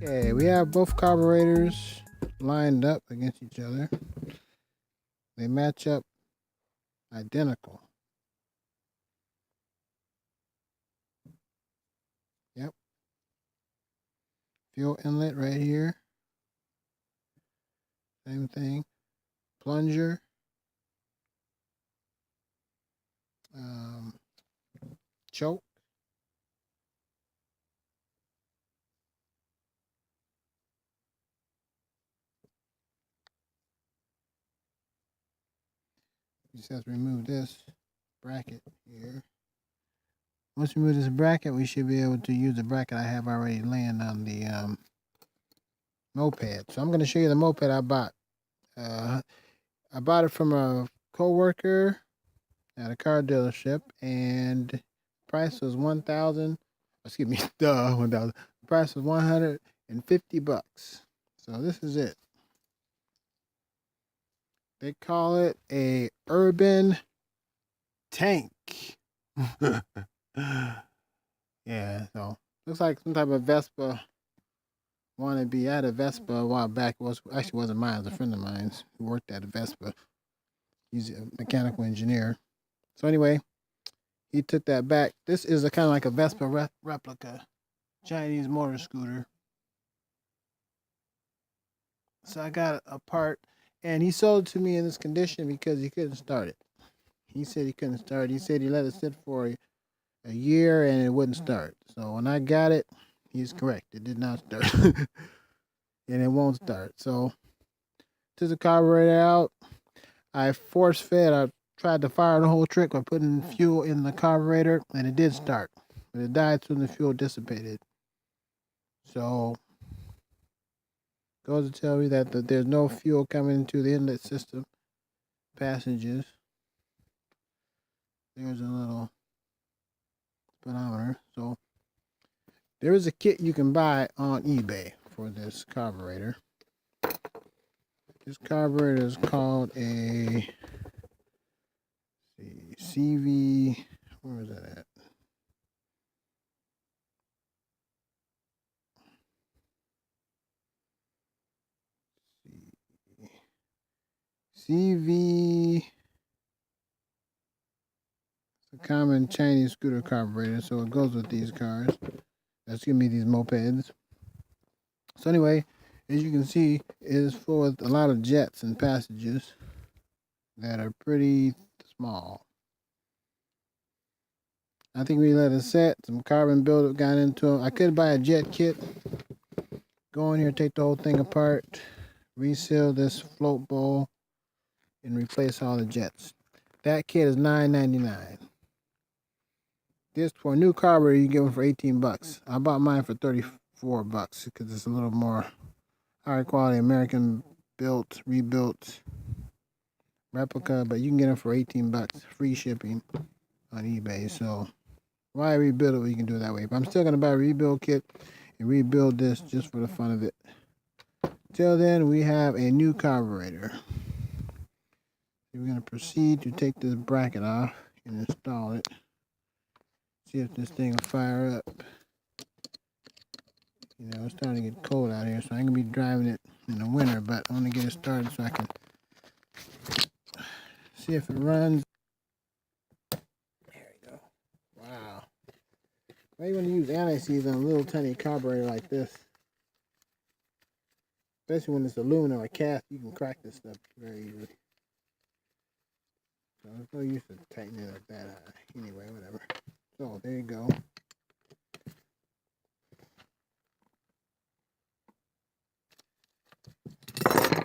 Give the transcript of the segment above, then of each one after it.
Okay, we have both carburetors lined up against each other. They match up identical. Yep. Fuel inlet right here. Same thing. Plunger. Choke. You just have to remove this bracket here. Once we remove this bracket, we should be able to use the bracket I have already laying on the moped. So I'm going to show you the moped I bought. I bought it from a co-worker at a car dealership, and the price was $1,000. Excuse me, $1,000. The price was $150. So this is it. They call it a Urban Tank. Yeah, so looks like some type of Vespa wannabe. I had a Vespa a while back. It wasn't mine. It was a friend of mine who worked at a Vespa. He's a mechanical engineer. So anyway, he took that back. This is a kind of like a Vespa replica, Chinese motor scooter. So I got a part, and he sold it to me in this condition because he couldn't start it. He said he couldn't start it. He said he let it sit for a year and it wouldn't start. So when I got it, he's correct. It did not start. And it won't start. So took the carburetor out. I force fed. I tried to fire the whole trick by putting fuel in the carburetor, and it did start. But it died soon as the fuel dissipated. So goes to tell me that there's no fuel coming into the inlet system passages. There's a little speedometer. So there is a kit you can buy on eBay for this carburetor. This carburetor is called a CV. Where is that at? CV. It's a common Chinese scooter carburetor, so it goes with these cars. That's gonna be these mopeds. So anyway, as you can see, it is full of a lot of jets and passages that are pretty small. I think we let it set. Some carbon buildup got into them. I could buy a jet kit. Go in here, take the whole thing apart, reseal this float bowl, and replace all the jets. That kit is $9.99. This for a new carburetor, you get one for $18. I bought mine for $34 because it's a little more higher quality American built, rebuilt replica, but you can get them for $18, free shipping on eBay. So why rebuild it when you can do it that way? But I'm still gonna buy a rebuild kit and rebuild this just for the fun of it. Till then, we have a new carburetor. We're gonna proceed to take this bracket off and install it. See if this thing will fire up. You know, it's starting to get cold out here, so I ain't gonna be driving it in the winter, but I want to get it started so I can see if it runs. There we go. Wow. Why you want to use anti-seize on a little tiny carburetor like this? Especially when it's aluminum or cast, you can crack this stuff very easily. So there's no use of tightening it like that. Anyway, whatever. So there you go.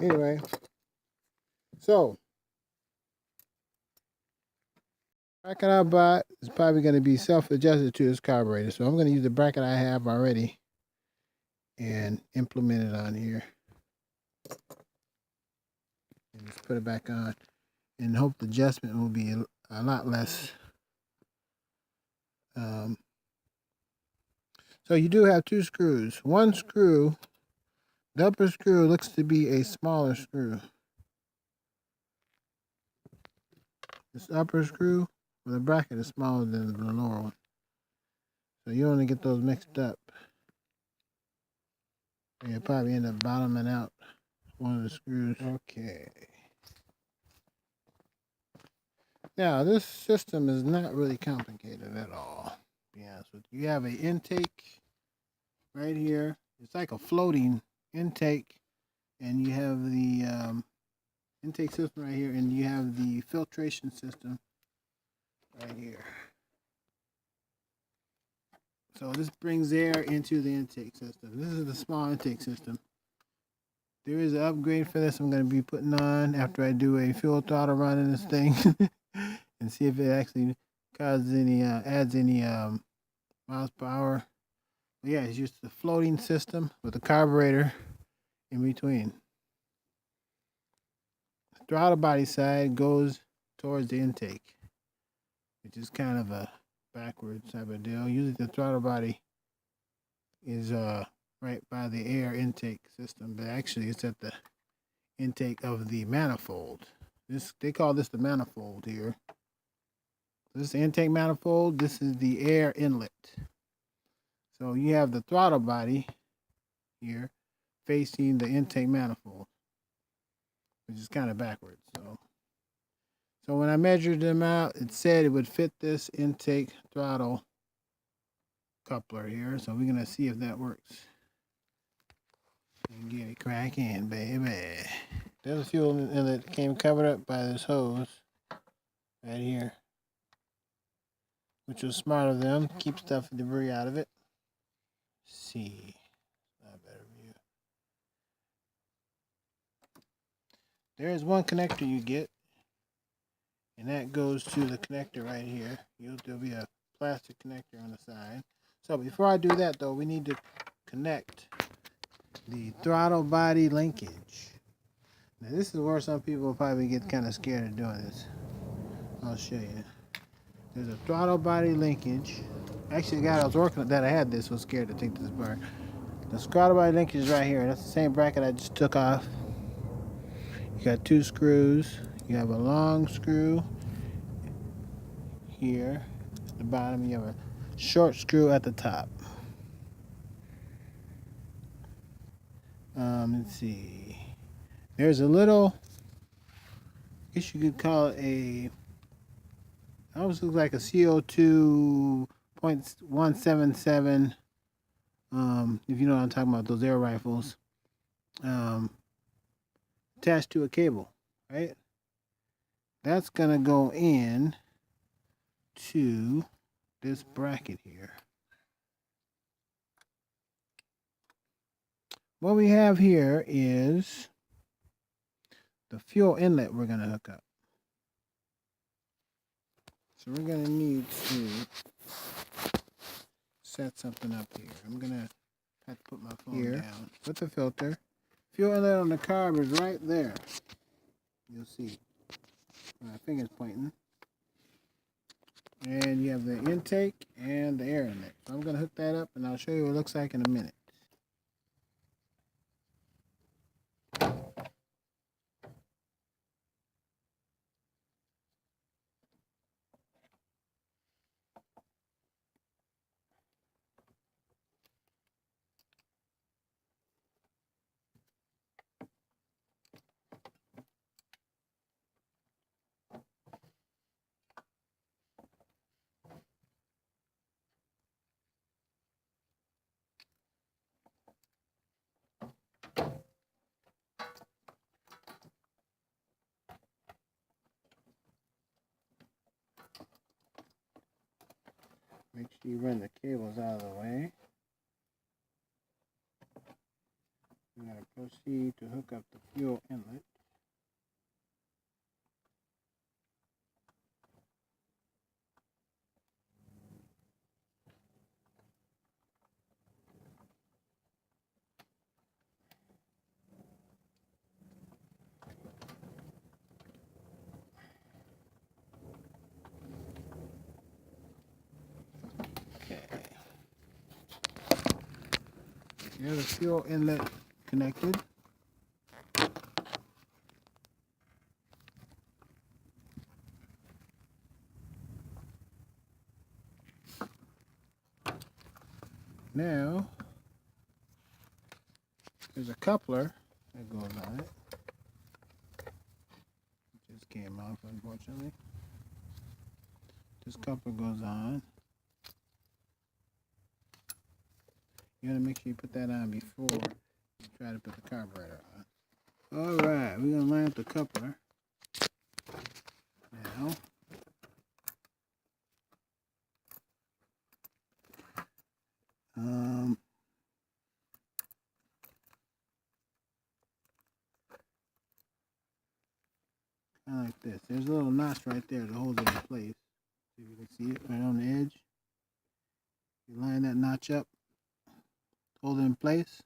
Anyway, so bracket I bought is probably going to be self-adjusted to this carburetor. So I'm going to use the bracket I have already and implement it on here. And just put it back on and hope the adjustment will be a lot less. So you do have two screws. One screw, the upper screw looks to be a smaller screw. This upper screw with the bracket is smaller than the lower one. So you don't want to get those mixed up. You'll probably end up bottoming out one of the screws. Okay. Now, this system is not really complicated at all, to be honest with you. You have an intake right here. It's like a floating intake, and you have the intake system right here, and you have the filtration system right here. So this brings air into the intake system. This is the small intake system. There is an upgrade for this I'm going to be putting on after I do a full throttle run in this thing and see if it actually causes any, adds any miles per hour. But yeah, it's just a floating system with a carburetor in between. The throttle body side goes towards the intake, which is kind of a backwards type of deal. Usually the throttle body is right by the air intake system, but actually it's at the intake of the manifold. They call this the manifold here. This is the intake manifold. This is the air inlet. So you have the throttle body here facing the intake manifold, which is kind of backwards. So when I measured them out, it said it would fit this intake throttle coupler here. So we're gonna see if that works. And get it cracking, baby. There's a fuel inlet came covered up by this hose right here, which was smart of them. Keep stuff and debris out of it. Let's see, a better view. There is one connector you get, and that goes to the connector right here. There'll be a plastic connector on the side. So before I do that though, we need to connect the throttle body linkage. Now this is where some people probably get kind of scared of doing this. I'll show you. There's a throttle body linkage. Actually, the guy I was working with that I had this was scared to take this apart. The throttle body linkage is right here. That's the same bracket I just took off. You got two screws. You have a long screw here at the bottom. You have a short screw at the top. Let's see. There's a little, I guess you could call it it almost looks like a CO2 .177. If you know what I'm talking about, those air rifles. Attached to a cable, right? That's gonna go in to this bracket here. What we have here is the fuel inlet we're gonna hook up. So we're gonna need to set something up here. I'm gonna have to put my phone down. Put the filter. Fuel inlet on the carb is right there. You'll see. My finger's pointing. And you have the intake and the air inlet. So I'm gonna hook that up and I'll show you what it looks like in a minute. Make sure you run the cables out of the way. I'm going to proceed to hook up the fuel inlet. Here's the fuel inlet connected. Now, There's a coupler that goes on it. It just came off, unfortunately. This coupler goes on. You want to make sure you put that on before you try to put the carburetor on. Alright, we're going to line up the coupler now. Kind of like this. There's a little notch right there to hold it in place. See if you can see it right on the edge. You line that notch up, hold it in place.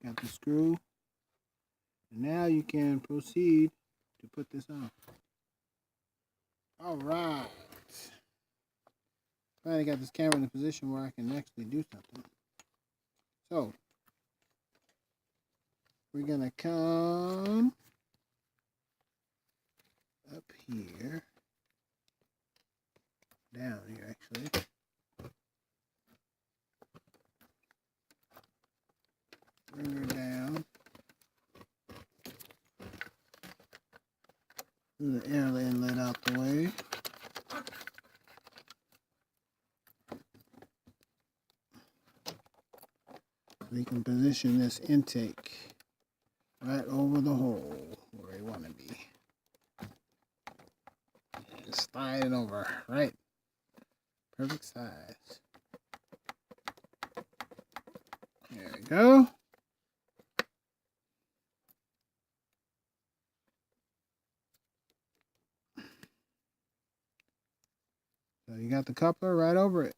Got the screw. And now you can proceed to put this on. Alright. Finally got this camera in a position where I can actually do something. So, we're going to come up here. Down here, actually. Bring her down. Move the air inlet out the way. We can position this intake right over the hole where we want to be. And slide it over, right? Perfect size. There we go. So you got the coupler right over it.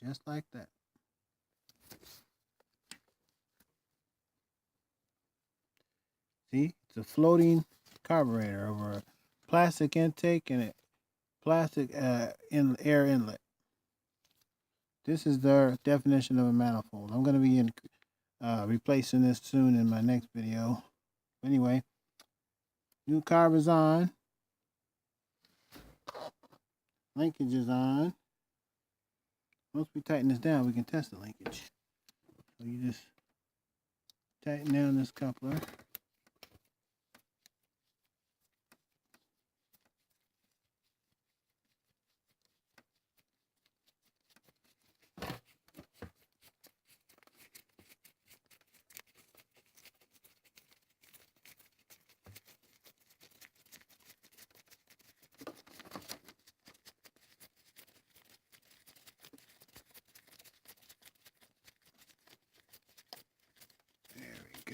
Just like that. See, it's a floating carburetor over a plastic intake and a plastic air inlet. This is the definition of a manifold. I'm going to be replacing this soon in my next video. Anyway, new carb is on. Linkage is on. Once we tighten this down, we can test the linkage. So you just tighten down this coupler.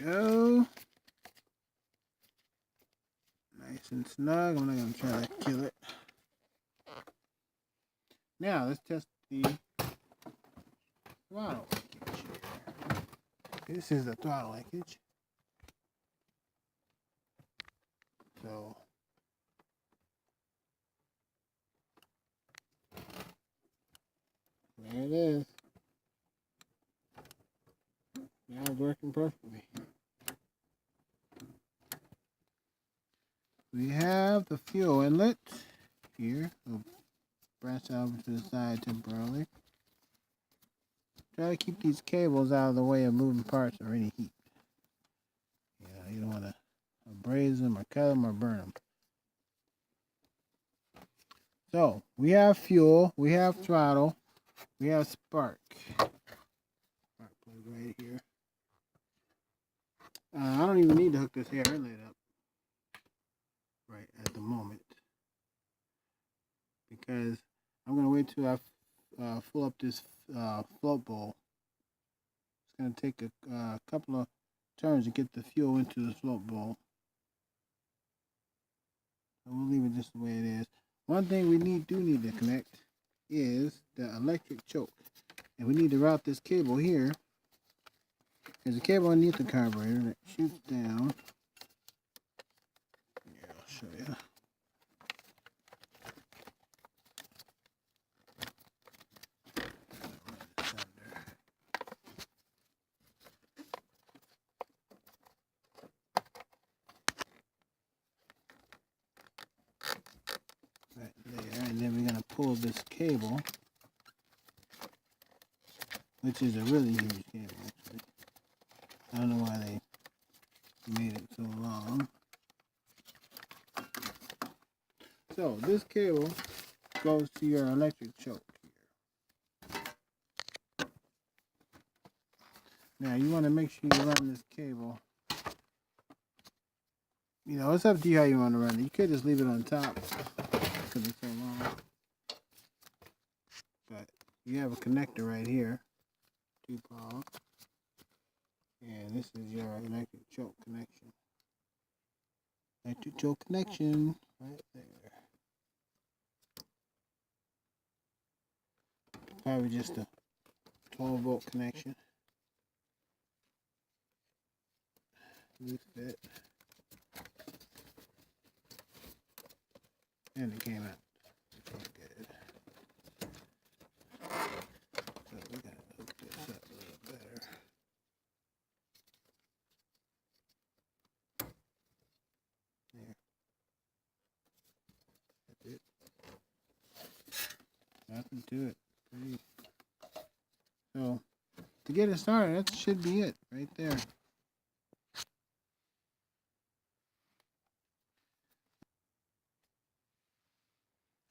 Go. Nice and snug. I'm not going to try to kill it. Now, let's test the throttle linkage here. This is the throttle linkage. So, there it is. Now it's working perfectly. We have the fuel inlet here. We'll branch out to the side temporarily. Try to keep these cables out of the way of moving parts or any heat. Yeah, you don't want to abrade them or cut them or burn them. So, we have fuel, we have throttle, we have spark. Spark plug right here. I don't even need to hook this air inlet up right at the moment, because I'm going to wait till I fill up this float bowl. It's going to take a couple of turns to get the fuel into the float bowl. So we'll leave it just the way it is. One thing we do need to connect is the electric choke. And we need to route this cable here. There's a cable underneath the carburetor that shoots down. Yeah, I'll show you. pull this cable, which is a really huge cable actually. I don't know why they made it so long. So this cable goes to your electric choke here. Now you want to make sure you run this cable. You know, it's up to you how you want to run it. You could just leave it on top because it's so long. But you have a connector right here, 2-prong. And this is your electric choke connection. Electric choke connection right there. Probably just a 12-volt connection. Loose fit. And it came out good. So we gotta hook this up a little better. There. That's it. Nothing to it. Pretty. So to get it started, that should be it right there.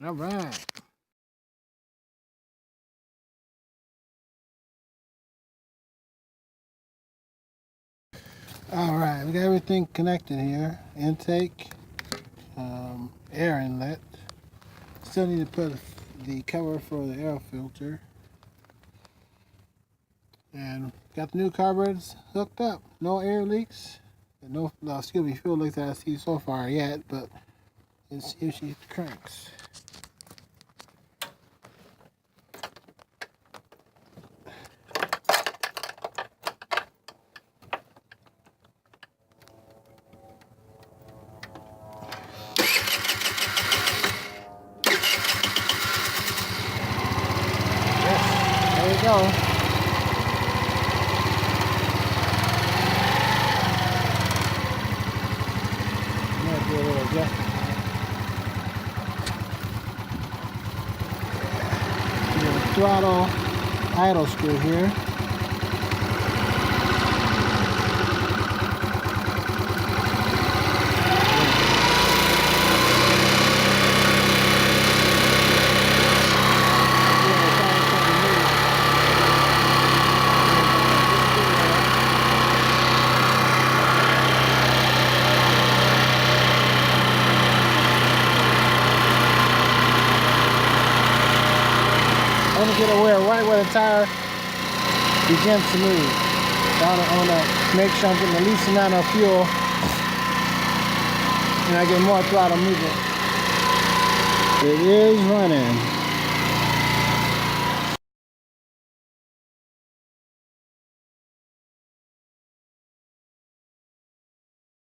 All right. All right, we got everything connected here. Intake, air inlet. Still need to put the cover for the air filter. And got the new carburetors hooked up. No air leaks. No, fuel leaks that I see so far yet, but let's see if she cranks. There you go. I'm gonna do a little adjustment. Throttle idle screw here. I want to get aware right where the tire begins to move. So I want to make sure I'm getting the least amount of fuel and I get more throttle movement. It is running.